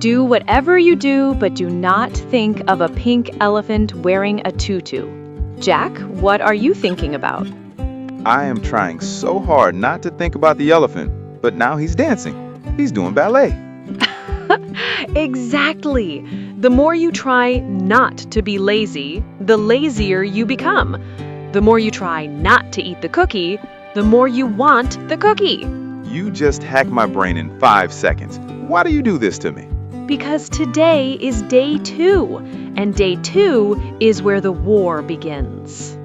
Do whatever you do, but do not think of a pink elephant wearing a tutu. Jack, what are you thinking about? I am trying so hard not to think about the elephant, but now he's dancing. He's doing ballet. Exactly. The more you try not to be lazy, the lazier you become. The more you try not to eat the cookie, the more you want the cookie. You just hacked my brain in 5 seconds. Why do you do this to me? Because today is day 2, and day 2 is where the war begins.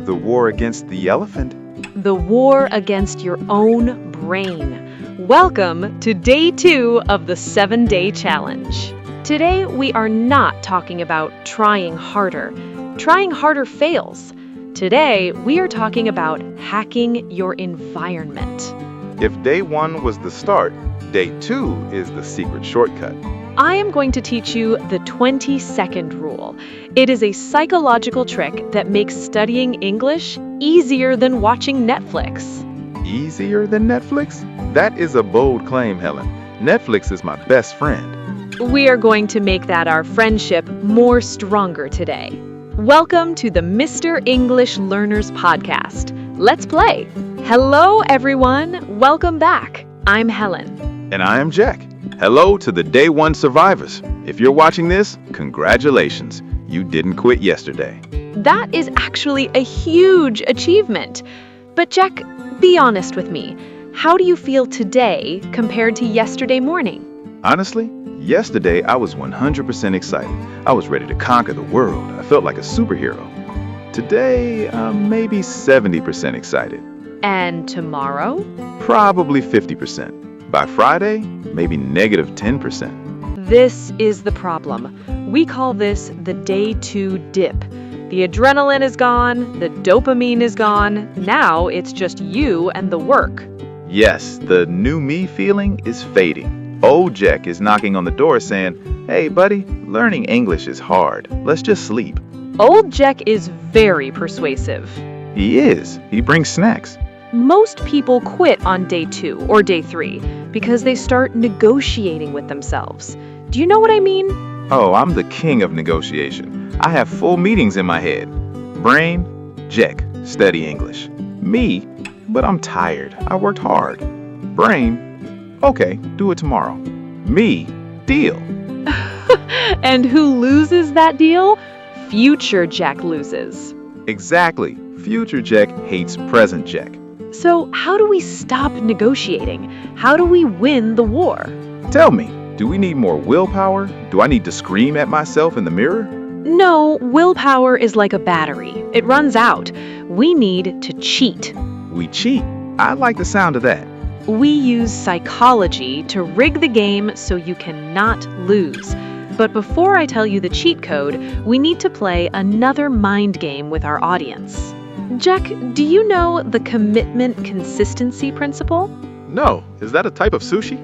The war against the elephant? The war against your own brain. Welcome to day 2 of the 7-day challenge. Today, we are not talking about trying harder. Trying harder fails. Today, we are talking about hacking your environment. If day 1 was the start, day 2 is the secret shortcut. I am going to teach you the 20-second rule. It is a psychological trick that makes studying English easier than watching Netflix. Easier than Netflix? That is a bold claim, Helen. Netflix is my best friend. We are going to make that our friendship more stronger today. Welcome to the Mr. English Learners Podcast. Let's play. Hello, everyone. Welcome back. I'm Helen. And I am Jack. Hello to the day 1 survivors. If you're watching this, congratulations. You didn't quit yesterday. That is actually a huge achievement. But Jack, be honest with me. How do you feel today compared to yesterday morning? Honestly, yesterday I was 100% excited. I was ready to conquer the world. I felt like a superhero. Today, I'm maybe 70% excited. And tomorrow? Probably 50%. By Friday, maybe negative 10%. This is the problem. We call this the day 2 dip. The adrenaline is gone, the dopamine is gone. Now it's just you and the work. Yes, the new me feeling is fading. Old Jeck is knocking on the door saying, "Hey buddy, learning English is hard. Let's just sleep." Old Jeck is very persuasive. He is. He brings snacks. Most people quit on day 2 or day 3 because they start negotiating with themselves. Do you know what I mean? Oh, I'm the king of negotiation. I have full meetings in my head. Brain, Jeck, study English. Me, but I'm tired. I worked hard. Brain, okay, do it tomorrow. Me, deal. And who loses that deal? Future Jack loses. Exactly. Future Jeck hates present Jeck. So how do we stop negotiating? How do we win the war? Tell me, do we need more willpower? Do I need to scream at myself in the mirror? No, willpower is like a battery. It runs out. We need to cheat. We cheat. I like the sound of that. We use psychology to rig the game so you cannot lose. But before I tell you the cheat code, we need to play another mind game with our audience. Jack, do you know the commitment consistency principle? No, is that a type of sushi?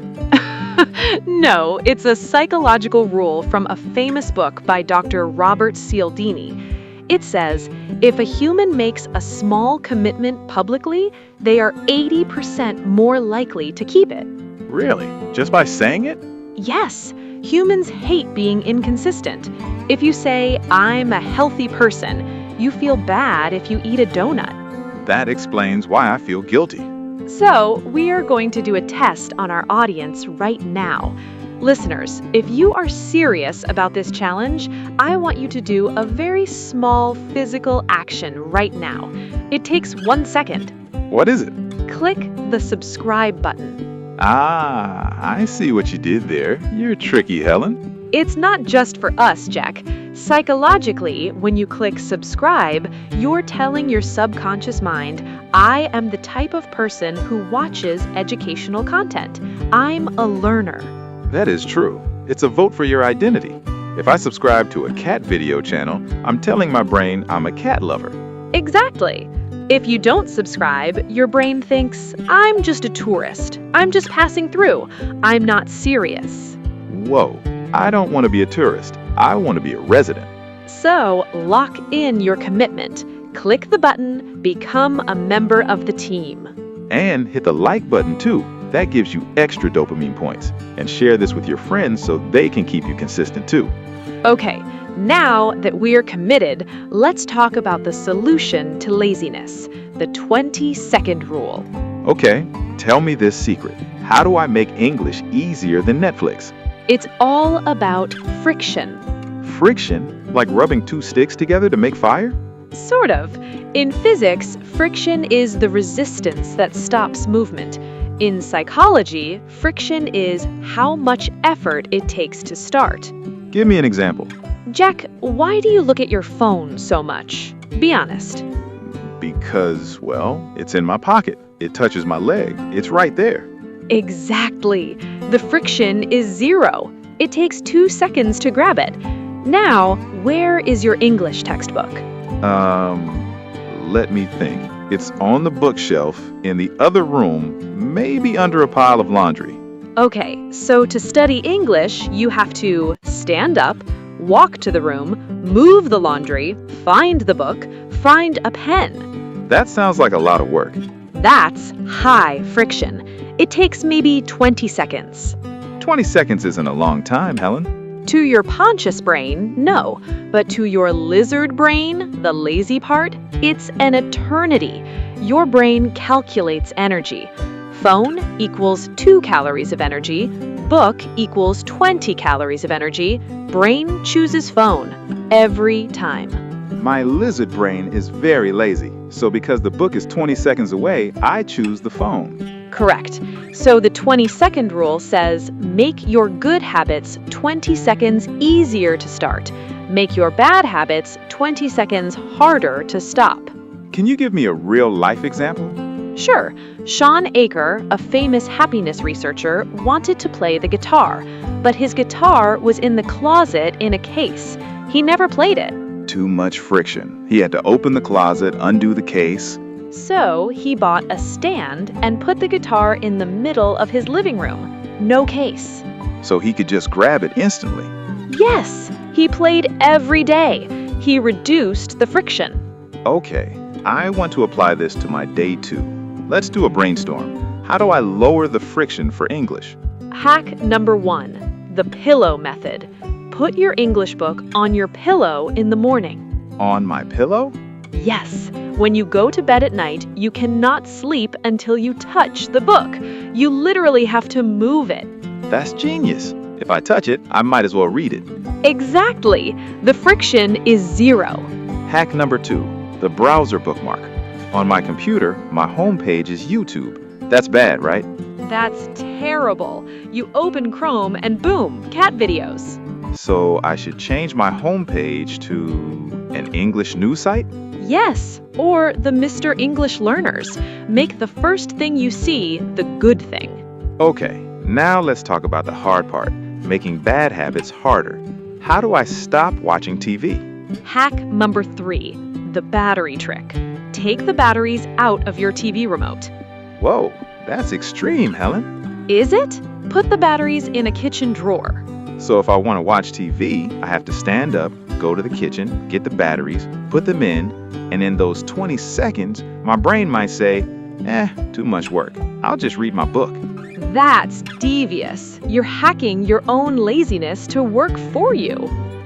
No, it's a psychological rule from a famous book by Dr. Robert Cialdini. It says, if a human makes a small commitment publicly, they are 80% more likely to keep it. Really? Just by saying it? Yes, humans hate being inconsistent. If you say, I'm a healthy person, you feel bad if you eat a donut. That explains why I feel guilty. So, we are going to do a test on our audience right now. Listeners, if you are serious about this challenge, I want you to do a very small physical action right now. It takes 1 second. What is it? Click the subscribe button. Ah, I see what you did there. You're tricky, Helen. It's not just for us, Jack. Psychologically, when you click subscribe, you're telling your subconscious mind, I am the type of person who watches educational content. I'm a learner. That is true. It's a vote for your identity. If I subscribe to a cat video channel, I'm telling my brain I'm a cat lover. Exactly. If you don't subscribe, your brain thinks, I'm just a tourist. I'm just passing through. I'm not serious. Whoa, I don't want to be a tourist. I want to be a resident. So, lock in your commitment. Click the button, become a member of the team. And hit the like button too. That gives you extra dopamine points. And share this with your friends so they can keep you consistent too. Okay, now that we're committed, let's talk about the solution to laziness, the 20-second rule. Okay, tell me this secret. How do I make English easier than Netflix? It's all about friction. Friction? Like rubbing two sticks together to make fire? Sort of. In physics, friction is the resistance that stops movement. In psychology, friction is how much effort it takes to start. Give me an example. Jack, why do you look at your phone so much? Be honest. Because, well, it's in my pocket. It touches my leg. It's right there. Exactly. The friction is 0. It takes 2 seconds to grab it. Now, where is your English textbook? Let me think. It's on the bookshelf in the other room, maybe under a pile of laundry. Okay, so to study English, you have to stand up, walk to the room, move the laundry, find the book, find a pen. That sounds like a lot of work. That's high friction. It takes maybe 20 seconds. 20 seconds isn't a long time, Helen. To your Pontius brain, no. But to your lizard brain, the lazy part, it's an eternity. Your brain calculates energy. Phone equals 2 calories of energy. Book equals 20 calories of energy. Brain chooses phone every time. My lizard brain is very lazy, so because the book is 20 seconds away, I choose the phone. Correct. So the 20-second rule says, make your good habits 20 seconds easier to start. Make your bad habits 20 seconds harder to stop. Can you give me a real-life example? Sure. Sean Aker, a famous happiness researcher, wanted to play the guitar, but his guitar was in the closet in a case. He never played it. Too much friction. He had to open the closet, undo the case. So he bought a stand and put the guitar in the middle of his living room. No case. So he could just grab it instantly. Yes, he played every day. He reduced the friction. Okay, I want to apply this to my day 2. Let's do a brainstorm. How do I lower the friction for English? Hack number 1, the pillow method. Put your English book on your pillow in the morning. On my pillow? Yes. When you go to bed at night, you cannot sleep until you touch the book. You literally have to move it. That's genius. If I touch it, I might as well read it. Exactly. The friction is 0. Hack number 2, the browser bookmark. On my computer, my home page is YouTube. That's bad, right? That's terrible. You open Chrome and boom, cat videos. So I should change my home page to an English news site? Yes, or the Mr. English Learners. Make the first thing you see the good thing. Okay, now let's talk about the hard part, making bad habits harder. How do I stop watching TV? Hack number 3, the battery trick. Take the batteries out of your TV remote. Whoa, that's extreme, Helen. Is it? Put the batteries in a kitchen drawer. So if I want to watch TV, I have to stand up, go to the kitchen, get the batteries, put them in, and in those 20 seconds, my brain might say, too much work. I'll just read my book. That's devious. You're hacking your own laziness to work for you.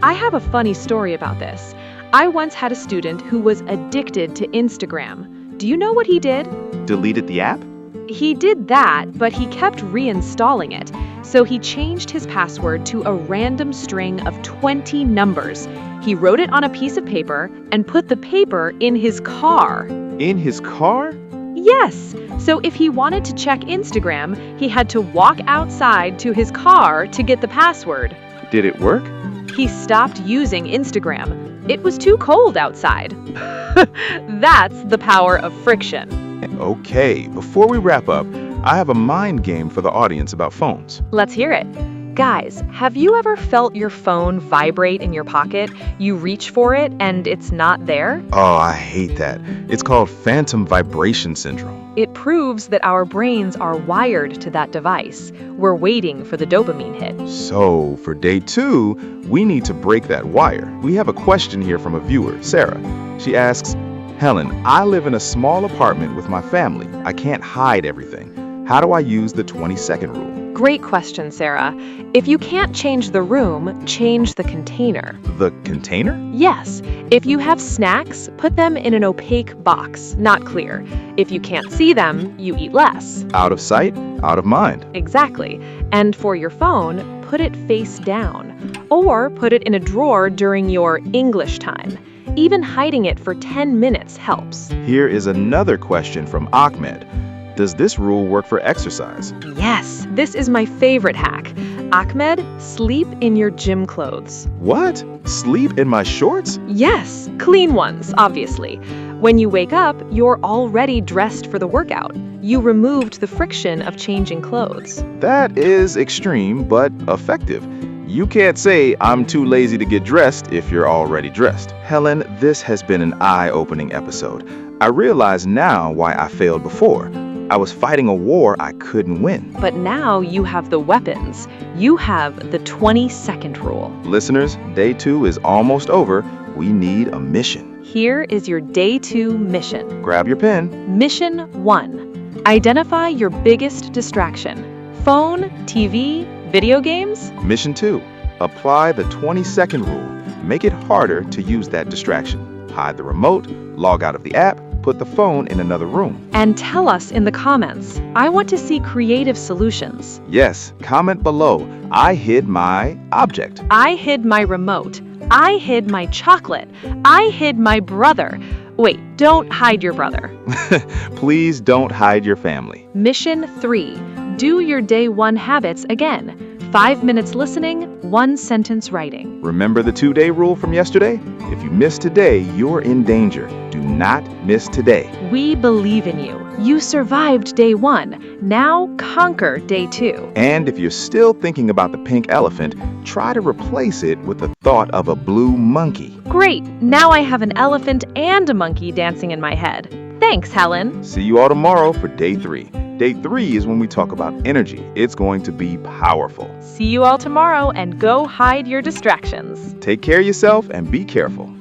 I have a funny story about this. I once had a student who was addicted to Instagram. Do you know what he did? Deleted the app? He did that, but he kept reinstalling it. So he changed his password to a random string of 20 numbers. He wrote it on a piece of paper and put the paper in his car. In his car? Yes. So if he wanted to check Instagram, he had to walk outside to his car to get the password. Did it work? He stopped using Instagram. It was too cold outside. That's the power of friction. Okay, before we wrap up, I have a mind game for the audience about phones. Let's hear it. Guys, have you ever felt your phone vibrate in your pocket? You reach for it and it's not there? Oh, I hate that. It's called phantom vibration syndrome. It proves that our brains are wired to that device. We're waiting for the dopamine hit. So, for day 2, we need to break that wire. We have a question here from a viewer, Sarah. She asks, Helen, I live in a small apartment with my family. I can't hide everything. How do I use the 20-second rule? Great question, Sarah. If you can't change the room, change the container. The container? Yes, if you have snacks, put them in an opaque box, not clear. If you can't see them, you eat less. Out of sight, out of mind. Exactly. And for your phone, put it face down. Or put it in a drawer during your English time. Even hiding it for 10 minutes helps. Here is another question from Ahmed. Does this rule work for exercise? Yes, this is my favorite hack. Ahmed, sleep in your gym clothes. What? Sleep in my shorts? Yes, clean ones, obviously. When you wake up, you're already dressed for the workout. You removed the friction of changing clothes. That is extreme, but effective. You can't say, I'm too lazy to get dressed if you're already dressed. Helen, this has been an eye-opening episode. I realize now why I failed before. I was fighting a war I couldn't win. But now you have the weapons. You have the 20-second rule. Listeners, day 2 is almost over. We need a mission. Here is your day 2 mission. Grab your pen. Mission 1. Identify your biggest distraction. Phone, TV, video games? Mission 2. Apply the 20-second rule. Make it harder to use that distraction. Hide the remote, log out of the app, put the phone in another room. And tell us in the comments. I want to see creative solutions. Yes, comment below. I hid my object. I hid my remote. I hid my chocolate. I hid my brother. Wait, don't hide your brother. Please don't hide your family. Mission 3. Do your day 1 habits again. 5 minutes listening, 1 sentence writing. Remember the 2-day rule from yesterday? If you miss today, you're in danger. Do not miss today. We believe in you. You survived day 1. Now conquer day 2. And if you're still thinking about the pink elephant, try to replace it with the thought of a blue monkey. Great! Now I have an elephant and a monkey dancing in my head. Thanks, Helen. See you all tomorrow for day 3. Day 3 is when we talk about energy. It's going to be powerful. See you all tomorrow and go hide your distractions. Take care of yourself and be careful.